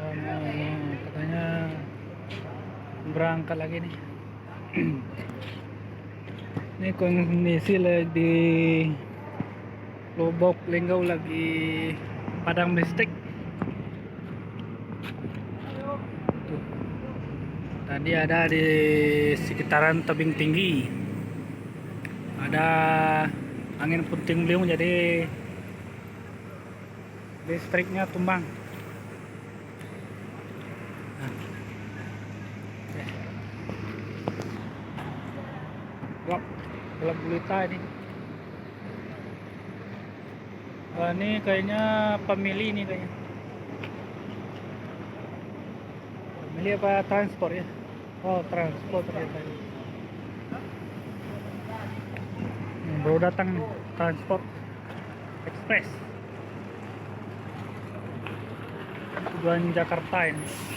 Katanya berangkat lagi nih. Ini kondisi lagi di Lubuk Linggau, lagi padang listrik. Tuh. Tadi ada di sekitaran tebing tinggi, ada angin puting beliung, jadi listriknya tumbang. Gelap gulita ini. Wah, ini kayaknya pemilih ini kayaknya. Pemilih apa transport ya? Oh, transport ternyata. Baru datang transport ekspres tujuan Jakarta ini.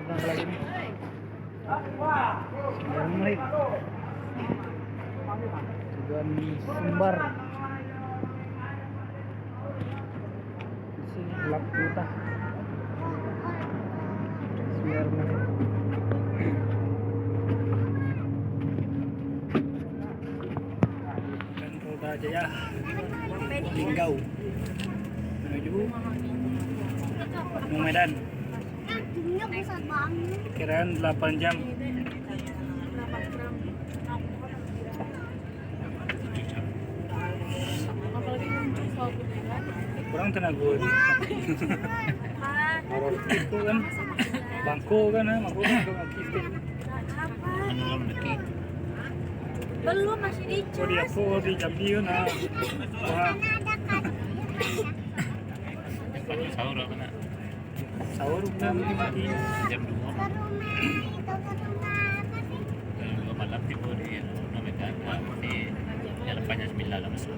Datang lagi nih. 9 menit. Tujuan Sumbar. Di sini gelap gulita. 9 menit. Dan Polda Jaya Linggau menuju Medan. Kiraan 8 jam. Kurang tenaga ini. Orang itu kan bangku kan, bangku belum masih dicas. Oh, dia full di Jambi nah. Wah. Sahur apa nak? Sahur udah mati. Jam 2 malam tiba di Medan. Di depannya 9 lah masuk.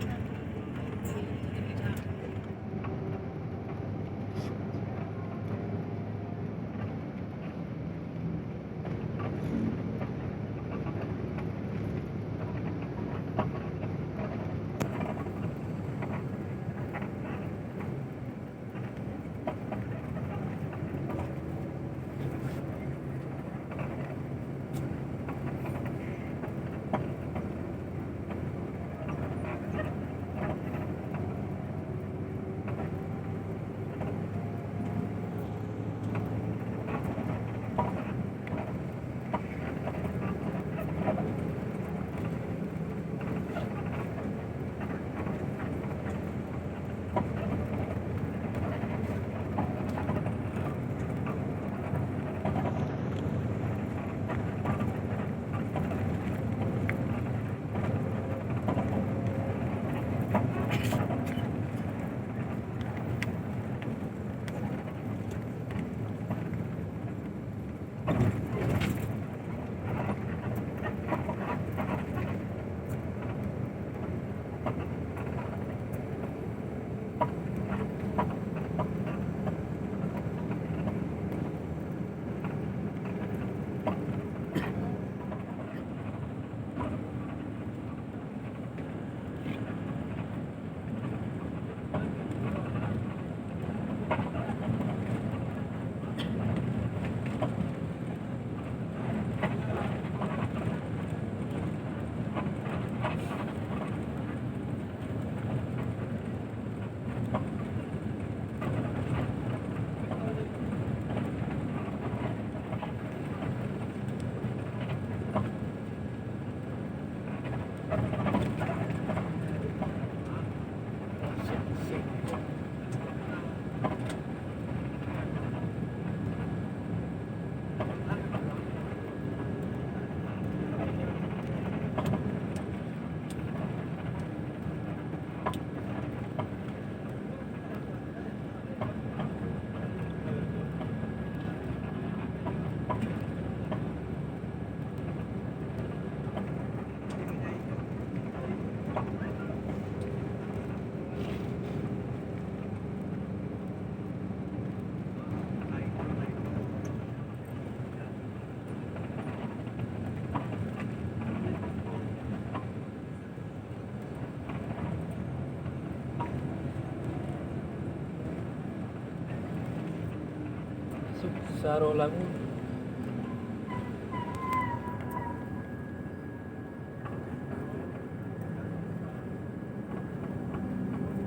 Sarolangun.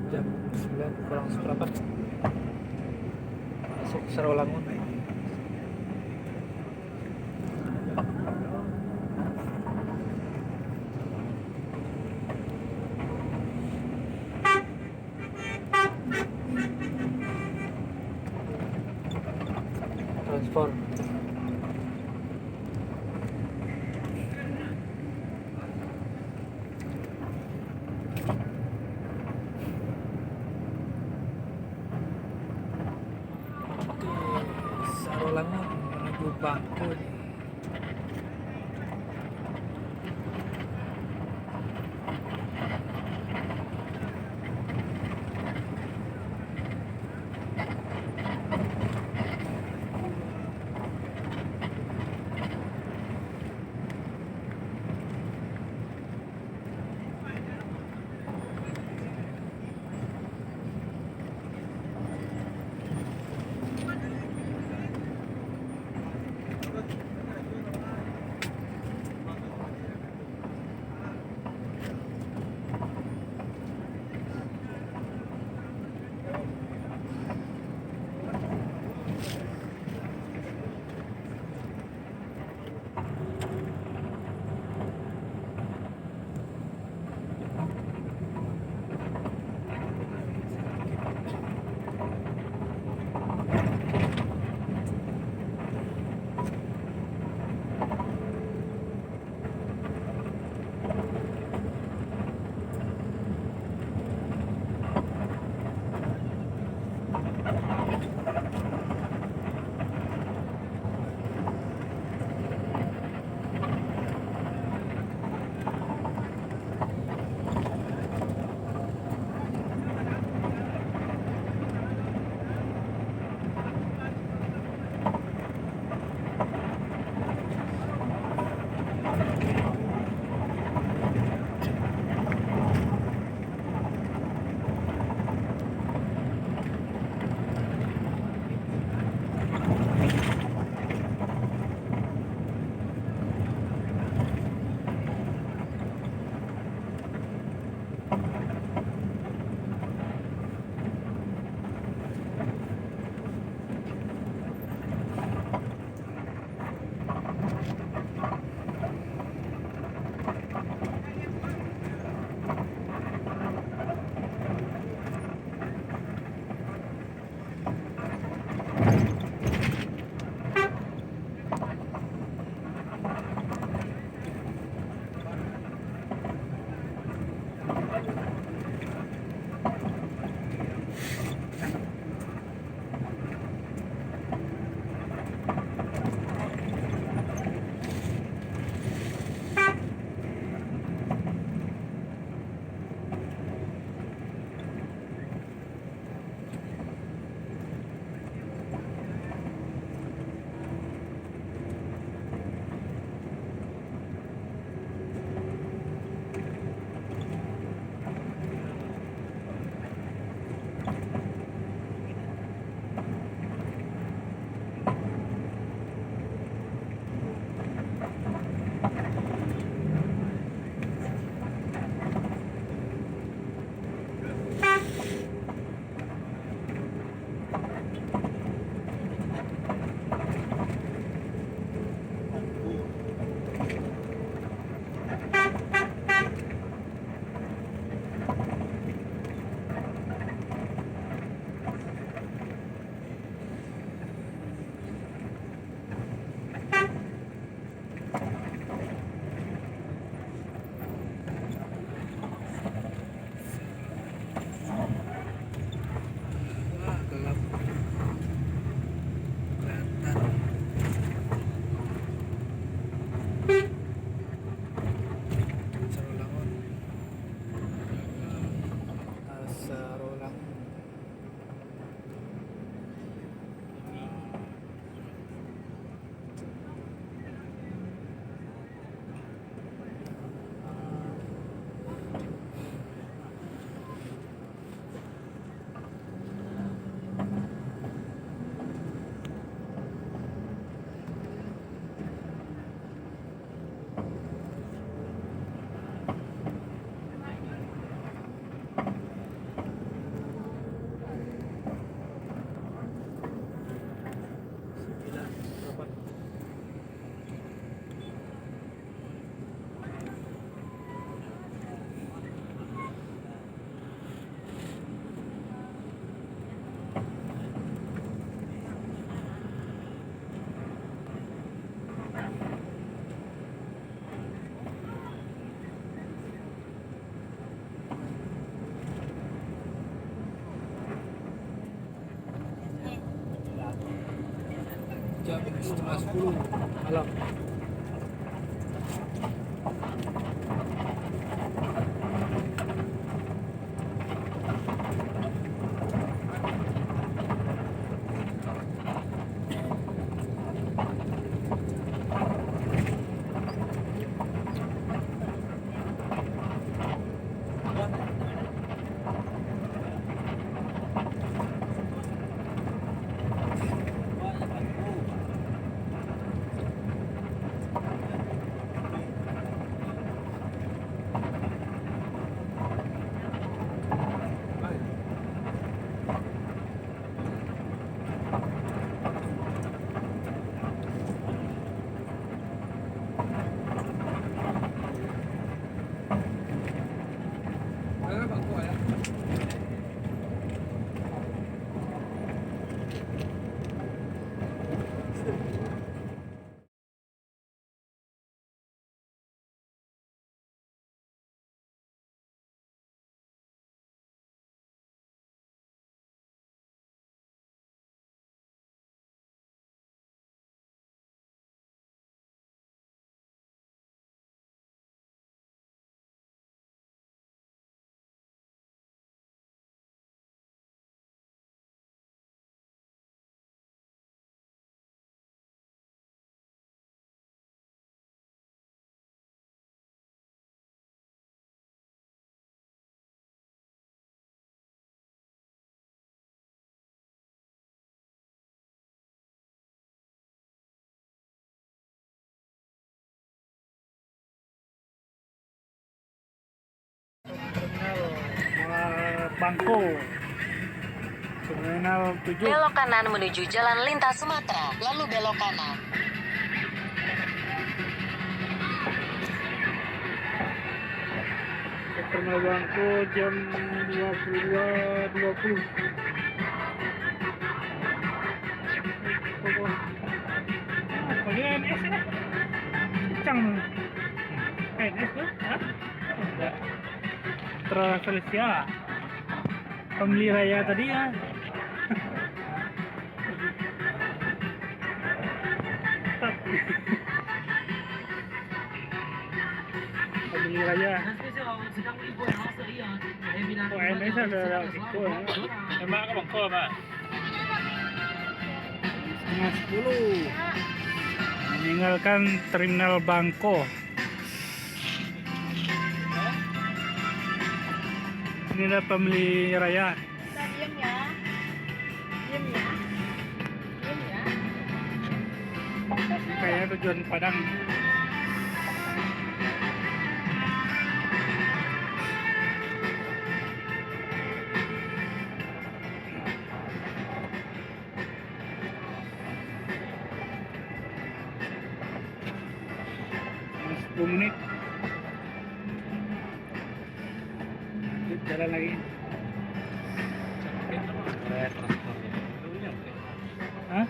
Jam 9 kurang seperempat masuk Sarolangun. Transform. Sarolangun menuju Bangku nih. setengah 10 malam. Terminal Bangko. Terminal 7. Belok kanan menuju Jalan Lintas Sumatera, lalu belok kanan. Terminal Bangko jam 22.20. Ini NS ya? Kencang. NS tuh? Hah? Enggak. Transfelesia. Pembeli raya tadi ya. Pembeli raya. Oh, NS ada Bangko ya. Emang ke Bangko apa? Setengah 10. Meninggalkan Terminal Bangko. Ini ada pembeli raya. Diam ya. Diam ya. Diam ya. Kayaknya tujuan Padang. Masih 10 menit. Lanjut jalan lagi. Hah?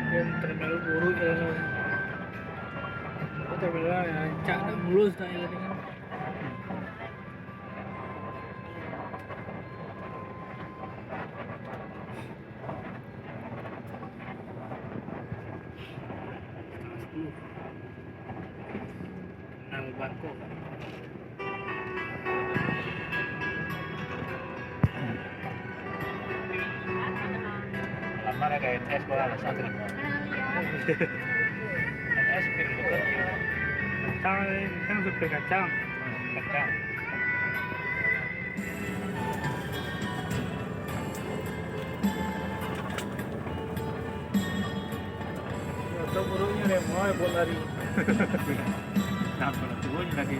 Yang terminal buruk ya. Terminal ya cak nak mulus tak ya dengan. Terminal Bangko. Lama ada NS gua alasan terima. NS pilih bukan Kacang kan supir kacang. kacang. Atau buruknya dia mau buat lari. Nah, kalau turunnya lagi.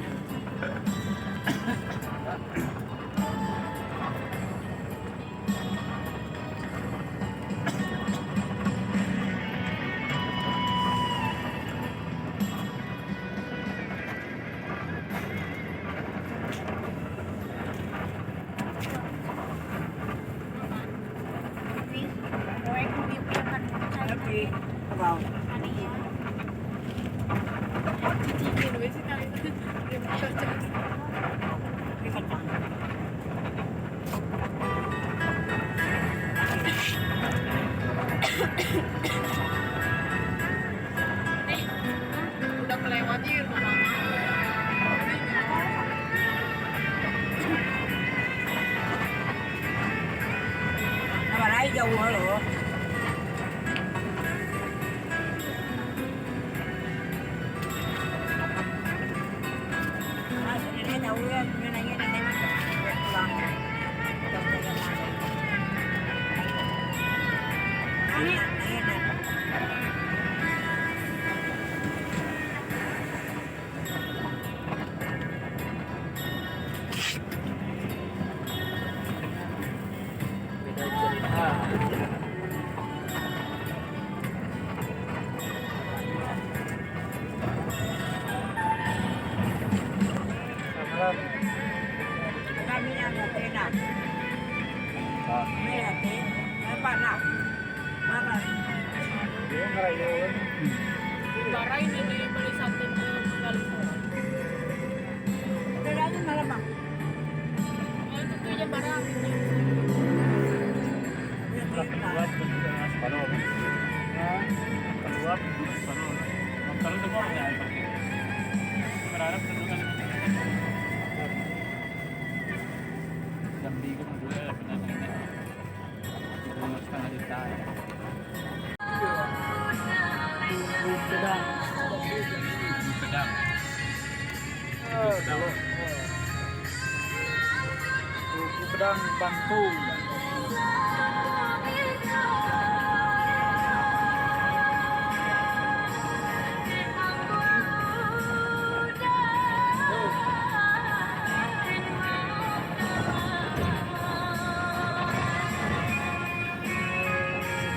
tahu halo. Mas, ini tahu ya, ini nanya nanti pulang. Nanya, nanya. Beda cerita. Selamat Kami yang enak. Kami hati, apa nak? Makan. Yung ngarayon. Baray na yung bali sa atin na Mangalito. Kaya ni malamang. Ngayon ito yung barang. Kaluwap, separuh. Ah, Kaluwap, separuh. Magkaroon sa mga niya. Mararap na lugar. Dambi ko ng buhay. Mas kangalit tayo. pedang. Pedang. Dalo. Pedang Bantul.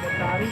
Betari.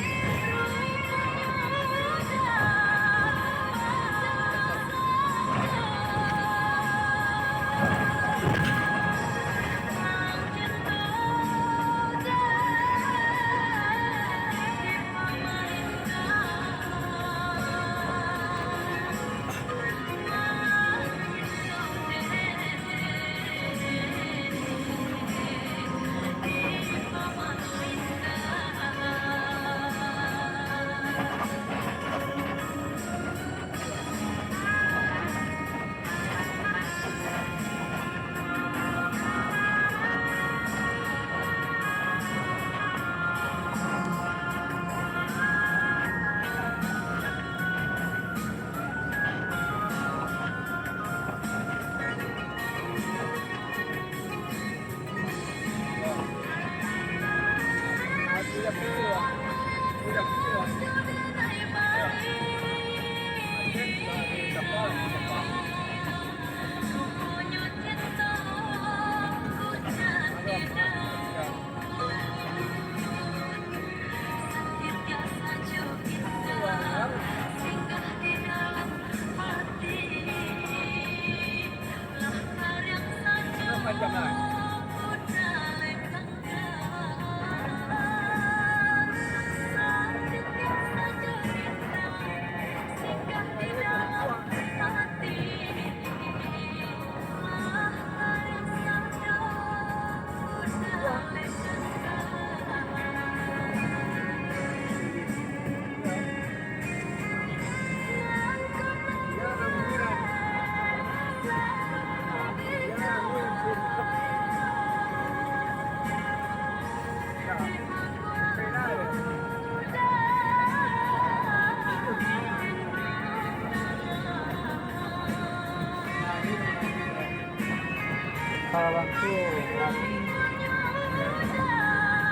Kalabangku kami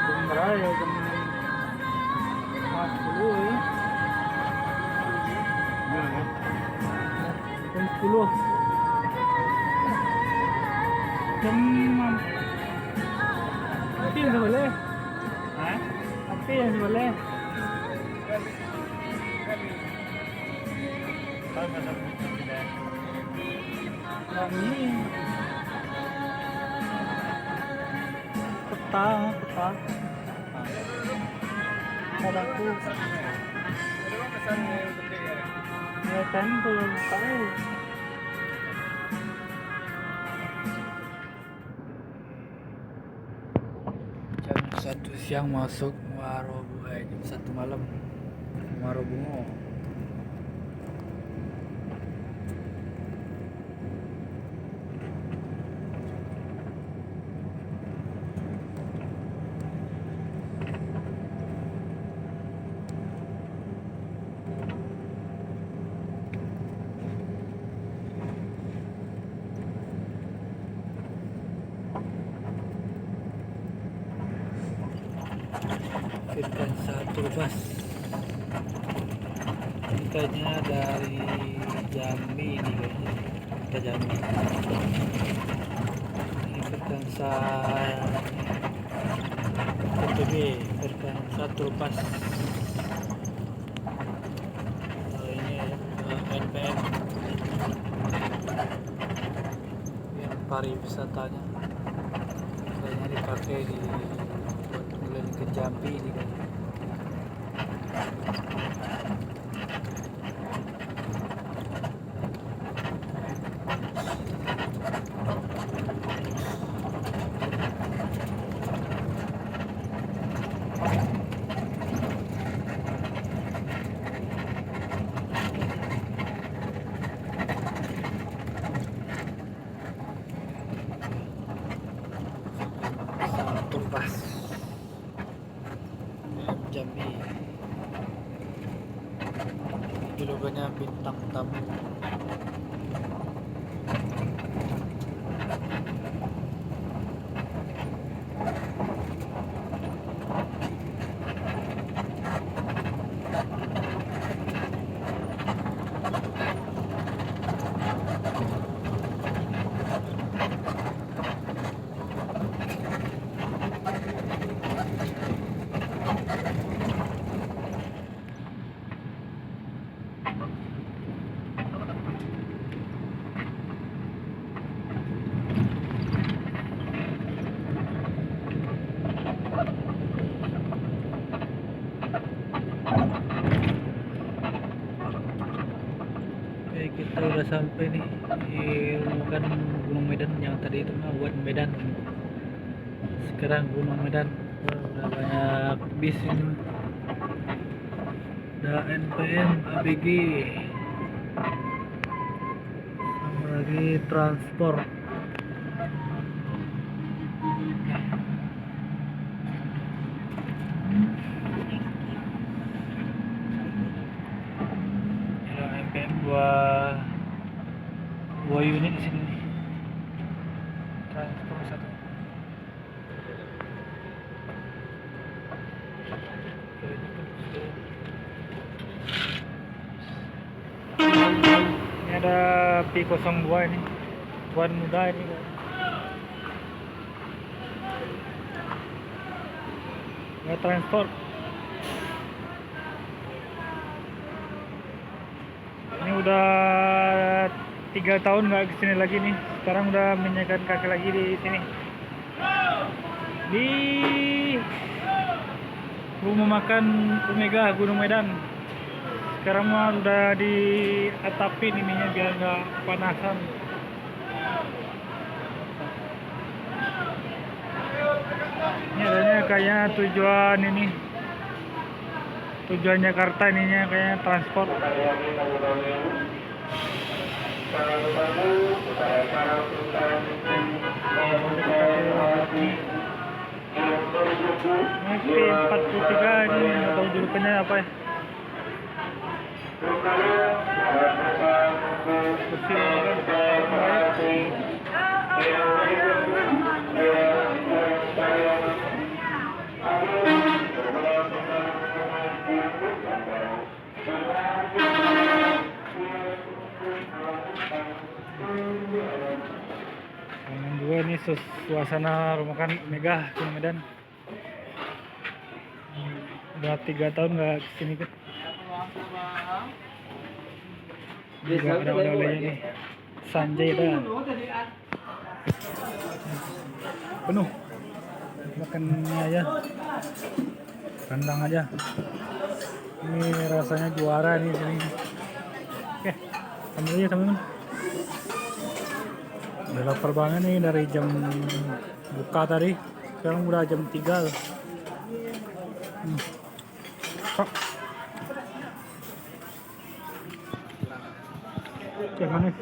jam berapa ya, jam 10 ya, jam 10 jam api yang sebelah Hah? api yang sebelah Kalau nggak tahu tidak. kami peta kalabangku ya kan belum tahu. Jam 1 siang masuk Warobu, jam 1 malam Warobungo. Firkan 1 lepas. Kitanya dari Jambi ini kayaknya. Kita Jambi. Ini Firkan PTB Firkan 1 lepas. Ini NPM yang pariwisatanya kayaknya dipakai di buat ke Jambi ini kayaknya. Satu pas Jambi. Ini logonya bintang tamu. Oke, kita udah sampai nih di kan Gunung Medan yang tadi itu mah buat Medan. Sekarang Gunung Medan. Wah, udah banyak bis ini. Ada NPM, ABG, sama lagi transport. Ada NPM dua unit di sini nih. Transport 1. Ini ada P02 ini, Tuan Muda ini. Ya, transport. Ini udah 3 tahun nggak kesini lagi nih. Sekarang udah menyekat kaki lagi di sini. Di rumah makan Omega Gunung Medan. Sekarang mah udah diatapin ininya biar nggak panasan. Ini adanya kayaknya tujuan Jakarta ininya kayaknya transport. Ini P43 ini atau julukannya apa ya? Kanan juga ini suasana rumah makan Mega Gunung Medan. Udah 3 tahun nggak kesini kan. Juga ada oleh-olehnya nih. Sanjay dah. Penuh. Makannya aja. Kandang aja. Ini rasanya juara nih sini. Oke, sambil aja teman-teman. Udah lapar banget nih dari jam buka tadi. Sekarang udah jam 3 loh. Oke, manis.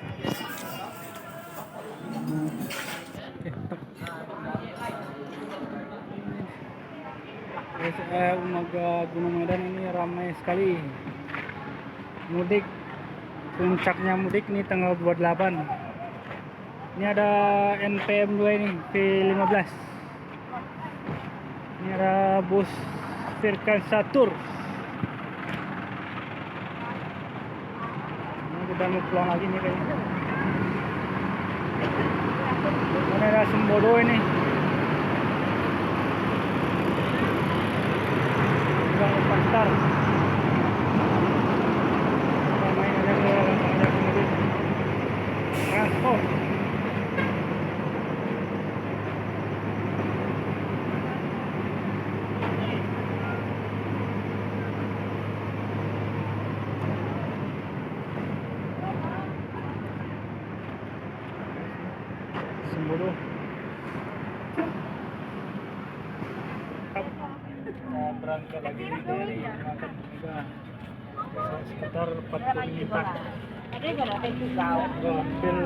Omega Gunung Medan ini ramai sekali. Mudik, puncaknya mudik ini tanggal 28. Ini ada NPM 2 ini, P15. Ini ada bus Virkansa Tour. Ini kita mau pulang lagi nih kayaknya. Mana ada Sembodo ini? Gang Pasar. Main ada mobil transport. Sembodo. Kita berangkat lagi nih dari Makan Tiga. Sekitar 40 menit. Ada nggak ada juga? Gua ambil